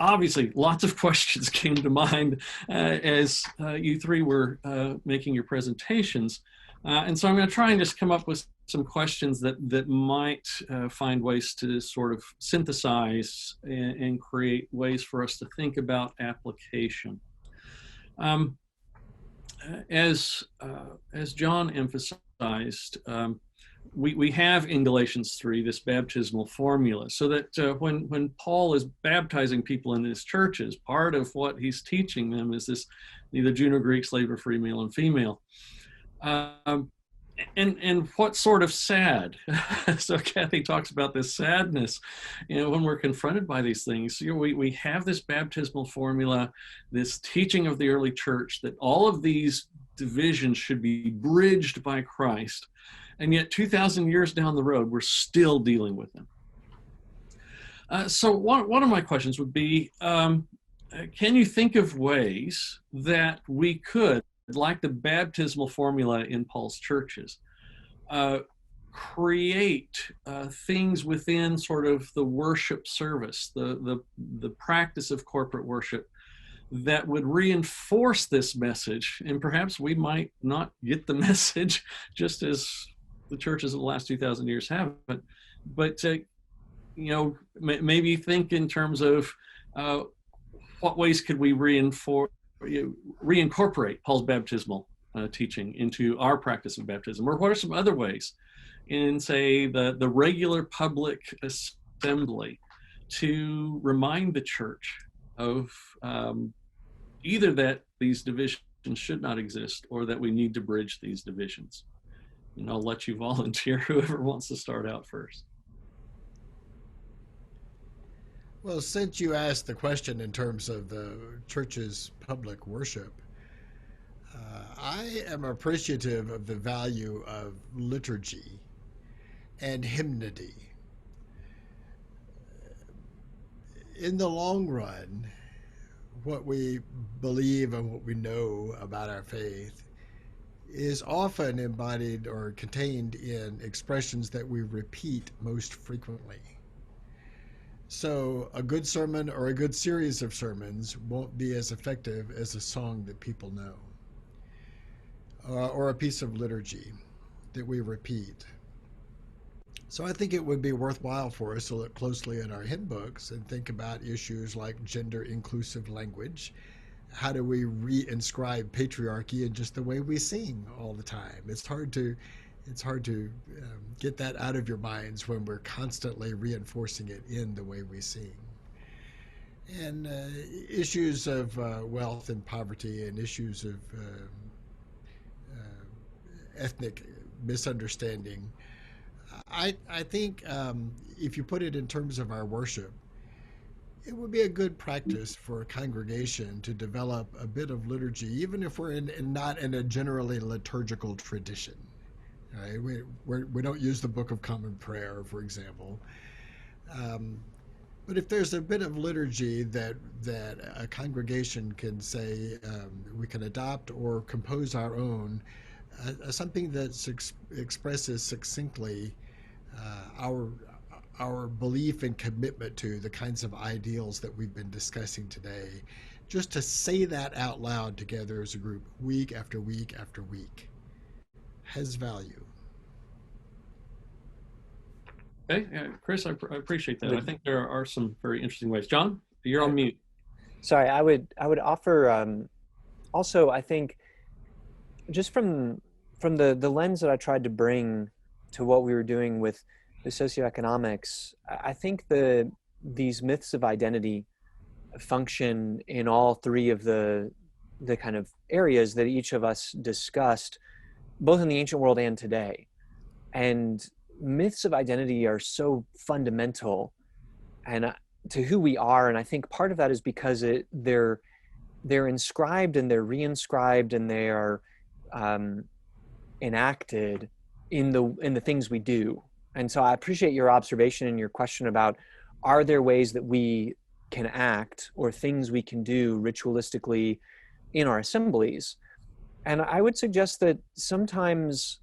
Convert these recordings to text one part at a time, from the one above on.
obviously, lots of questions came to mind as you three were making your presentations. And so I'm going to try and just come up with some questions that might find ways to sort of synthesize and create ways for us to think about application. As John emphasized, we have in Galatians 3 this baptismal formula, so that when Paul is baptizing people in his churches, part of what he's teaching them is this neither Jew nor Greek, slave or free, male and female. And what's sort of sad? So Kathy talks about this sadness, when we're confronted by these things. We have this baptismal formula, this teaching of the early church that all of these divisions should be bridged by Christ. And yet 2,000 years down the road, we're still dealing with them. So one of my questions would be, can you think of ways that we could, like the baptismal formula in Paul's churches, create things within sort of the worship service, the practice of corporate worship, that would reinforce this message? And perhaps we might not get the message just as the churches of the last 2,000 years have, but maybe think in terms of what ways could we reincorporate Paul's baptismal teaching into our practice of baptism, or what are some other ways in, say, the regular public assembly to remind the church of either that these divisions should not exist or that we need to bridge these divisions? And I'll let you volunteer, whoever wants to start out first. Well, since you asked the question in terms of the church's public worship, I am appreciative of the value of liturgy and hymnody. In the long run, what we believe and what we know about our faith is often embodied or contained in expressions that we repeat most frequently. So a good sermon or a good series of sermons won't be as effective as a song that people know, or a piece of liturgy that we repeat. So I think it would be worthwhile for us to look closely at our hymn books and think about issues like gender inclusive language. How do we reinscribe patriarchy in just the way we sing all the time? It's hard to get that out of your minds when we're constantly reinforcing it in the way we sing. And issues of wealth and poverty, and issues of ethnic misunderstanding. I think if you put it in terms of our worship, it would be a good practice for a congregation to develop a bit of liturgy, even if we're not in a generally liturgical tradition. Right? We don't use the Book of Common Prayer, for example. But if there's a bit of liturgy that a congregation can say we can adopt or compose our own, something that expresses succinctly our belief and commitment to the kinds of ideals that we've been discussing today, just to say that out loud together as a group, week after week after week, has value. Okay, Chris, I appreciate that. I think there are some very interesting ways. John, you're on mute. Sorry, I would offer also, I think, just from the lens that I tried to bring to what we were doing with the socioeconomics, I think these myths of identity function in all three of the kind of areas that each of us discussed, both in the ancient world and today. And myths of identity are so fundamental and to who we are, and I think part of that is because they're inscribed and they're reinscribed and they are enacted in the things we do. And so I appreciate your observation and your question about, are there ways that we can act or things we can do ritualistically in our assemblies? And I would suggest that sometimes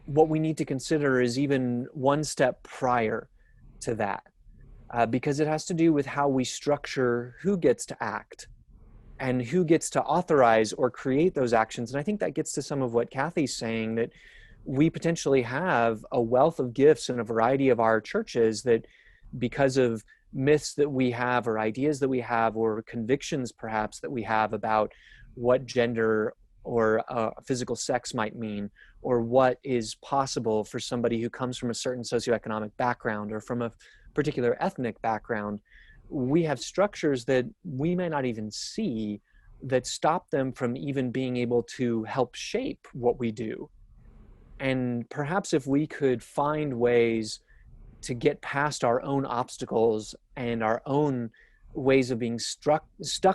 what we need to consider is even one step prior to that. because it has to do with how we structure who gets to act and who gets to authorize or create those actions. And I think that gets to some of what Kathy's saying, that we potentially have a wealth of gifts in a variety of our churches that, because of myths that we have or ideas that we have or convictions perhaps that we have about what gender or physical sex might mean, or what is possible for somebody who comes from a certain socioeconomic background or from a particular ethnic background, we have structures that we may not even see that stop them from even being able to help shape what we do. And perhaps if we could find ways to get past our own obstacles and our own ways of being stuck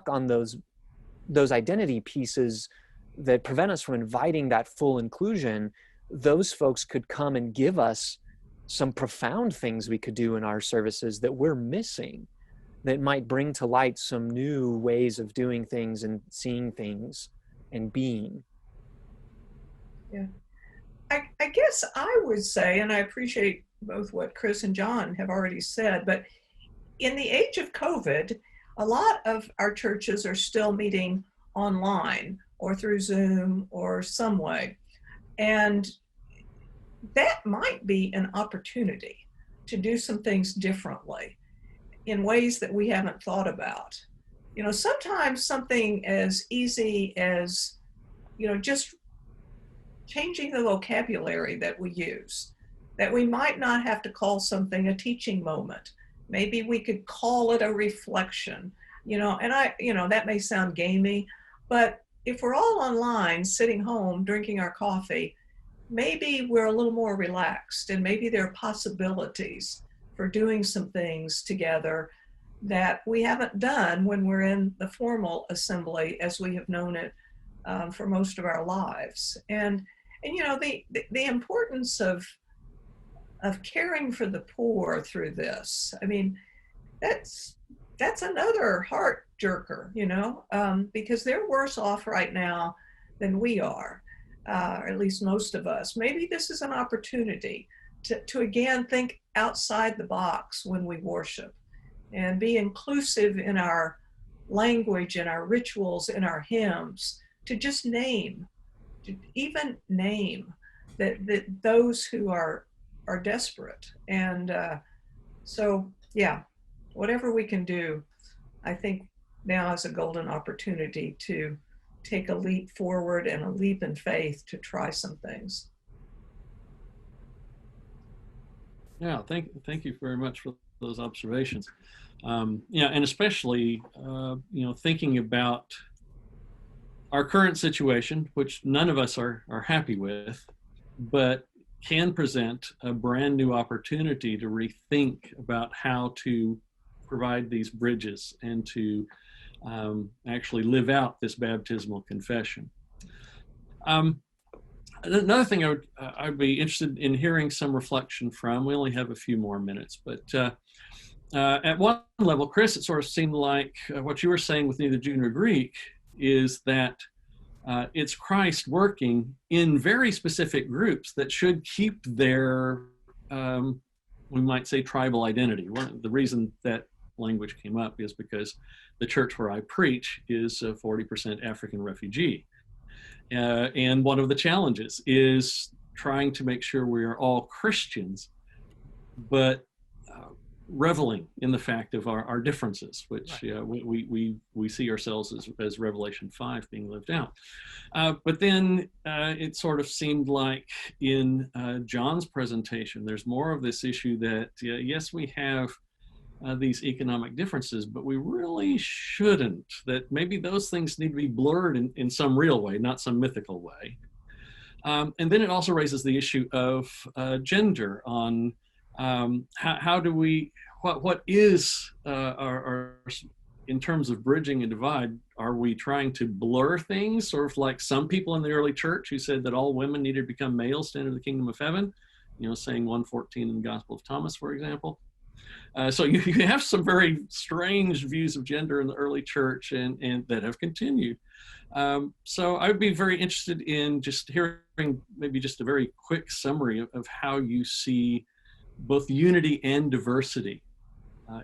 on those identity pieces that prevent us from inviting that full inclusion, those folks could come and give us some profound things we could do in our services that we're missing, that might bring to light some new ways of doing things and seeing things and being. Yeah. I guess I would say, and I appreciate both what Chris and John have already said, but in the age of COVID, a lot of our churches are still meeting online or through Zoom or some way. And that might be an opportunity to do some things differently in ways that we haven't thought about. You know, sometimes something as easy as, just changing the vocabulary that we use, that we might not have to call something a teaching moment. Maybe we could call it a reflection, and that may sound gamey, but if we're all online, sitting home, drinking our coffee, maybe we're a little more relaxed, and maybe there are possibilities for doing some things together that we haven't done when we're in the formal assembly as we have known it for most of our lives. And the importance of caring for the poor through this, I mean, that's another heart jerker, because they're worse off right now than we are, or at least most of us. Maybe this is an opportunity to again think outside the box when we worship and be inclusive in our language, in our rituals, in our hymns, to just even name that those who are desperate. And so, yeah, whatever we can do, I think now is a golden opportunity to take a leap forward and a leap in faith to try some things. Yeah, thank you very much for those observations. And especially, thinking about our current situation, which none of us are happy with, but can present a brand new opportunity to rethink about how to provide these bridges and to actually live out this baptismal confession. Another thing I'd be interested in hearing some reflection from, we only have a few more minutes, but at one level, Chris, it sort of seemed like what you were saying with neither Jew nor Greek is that it's Christ working in very specific groups that should keep their, we might say, tribal identity. The reason that language came up is because the church where I preach is 40% African refugee. And one of the challenges is trying to make sure we are all Christians, but reveling in the fact of our differences, which we see ourselves as Revelation 5 being lived out. But then it sort of seemed like in John's presentation, there's more of this issue that, yes, we have these economic differences, but we really shouldn't, that maybe those things need to be blurred in some real way, not some mythical way. And then it also raises the issue of gender on how do we, what is our, in terms of bridging a divide, are we trying to blur things, sort of like some people in the early church who said that all women needed to become males to enter the kingdom of heaven, saying 1:14 in the Gospel of Thomas, for example. So you have some very strange views of gender in the early church and that have continued. So I would be very interested in just hearing maybe just a very quick summary of how you see both unity and diversity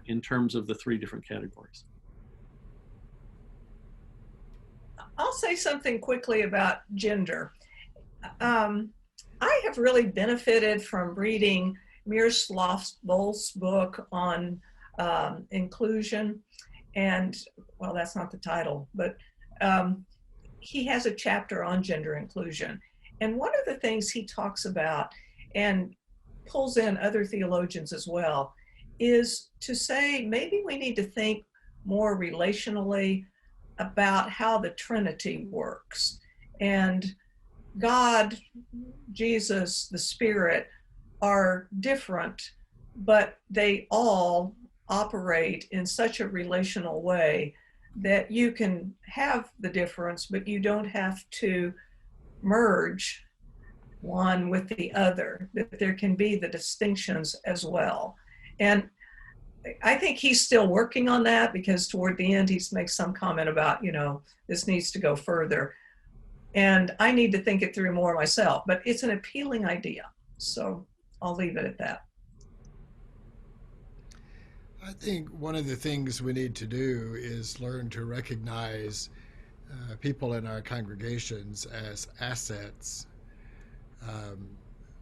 in terms of the three different categories. I'll say something quickly about gender. I have really benefited from reading Miroslav Volf's book on inclusion. And, well, that's not the title, but he has a chapter on gender inclusion. And one of the things he talks about, and pulls in other theologians as well, is to say maybe we need to think more relationally about how the Trinity works. And God, Jesus, the Spirit are different, but they all operate in such a relational way that you can have the difference, but you don't have to merge one with the other, that there can be the distinctions as well. And I think he's still working on that, because toward the end he makes some comment about, this needs to go further. And I need to think it through more myself, but it's an appealing idea. So I'll leave it at that. I think one of the things we need to do is learn to recognize people in our congregations as assets,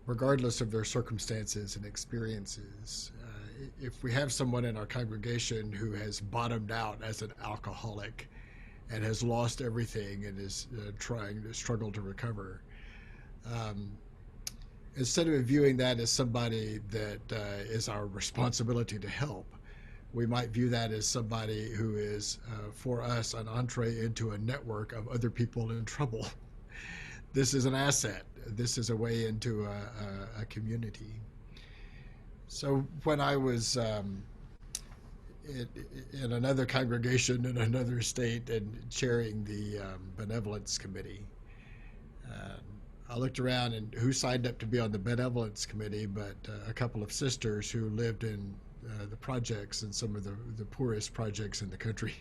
regardless of their circumstances and experiences. If we have someone in our congregation who has bottomed out as an alcoholic and has lost everything and is trying to struggle to recover, instead of viewing that as somebody that is our responsibility to help, we might view that as somebody who is, for us, an entree into a network of other people in trouble. This is an asset. This is a way into a community. So when I was in another congregation in another state and chairing the benevolence committee, I looked around and who signed up to be on the benevolence committee but a couple of sisters who lived in the projects and some of the poorest projects in the country.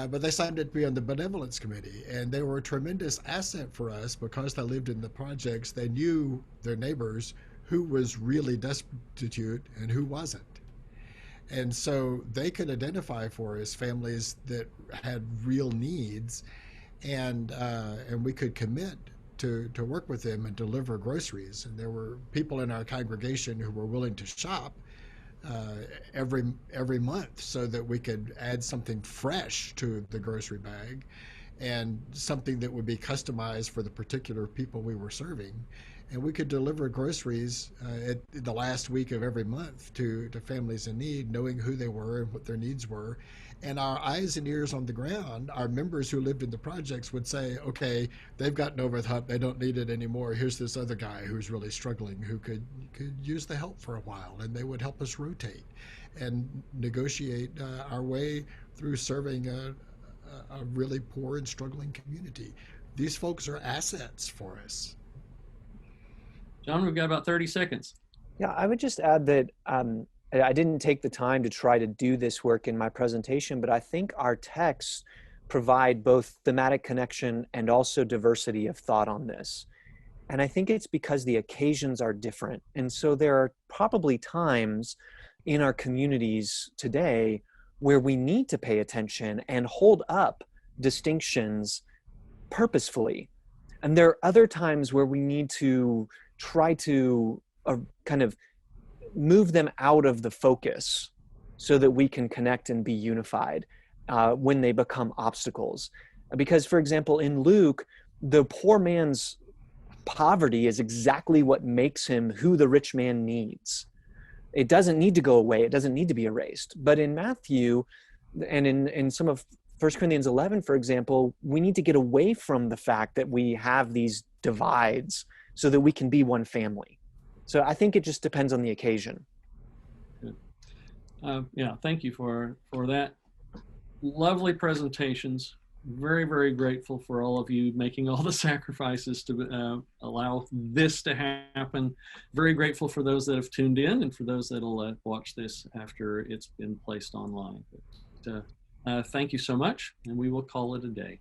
But they signed up to be on the benevolence committee, and they were a tremendous asset for us because they lived in the projects. They knew their neighbors, who was really destitute and who wasn't. And so they could identify for us families that had real needs, and we could commit to work with them and deliver groceries. And there were people in our congregation who were willing to shop every month so that we could add something fresh to the grocery bag and something that would be customized for the particular people we were serving. And we could deliver groceries at the last week of every month to families in need, knowing who they were and what their needs were. And our eyes and ears on the ground, our members who lived in the projects would say, okay, they've gotten over the hump, they don't need it anymore. Here's this other guy who's really struggling who could use the help for a while, and they would help us rotate and negotiate our way through serving a really poor and struggling community. These folks are assets for us. John, we've got about 30 seconds. Yeah, I would just add that I didn't take the time to try to do this work in my presentation, but I think our texts provide both thematic connection and also diversity of thought on this. And I think it's because the occasions are different. And so there are probably times in our communities today where we need to pay attention and hold up distinctions purposefully. And there are other times where we need to try to kind of move them out of the focus so that we can connect and be unified when they become obstacles. Because, for example, in Luke, the poor man's poverty is exactly what makes him who the rich man needs. It doesn't need to go away. It doesn't need to be erased. But in Matthew and in some of 1 Corinthians 11, for example, we need to get away from the fact that we have these divides so that we can be one family. So I think it just depends on the occasion. Yeah, thank you for that. Lovely presentations. Very, very grateful for all of you making all the sacrifices to allow this to happen. Very grateful for those that have tuned in and for those that'll watch this after it's been placed online. But, thank you so much, and we will call it a day.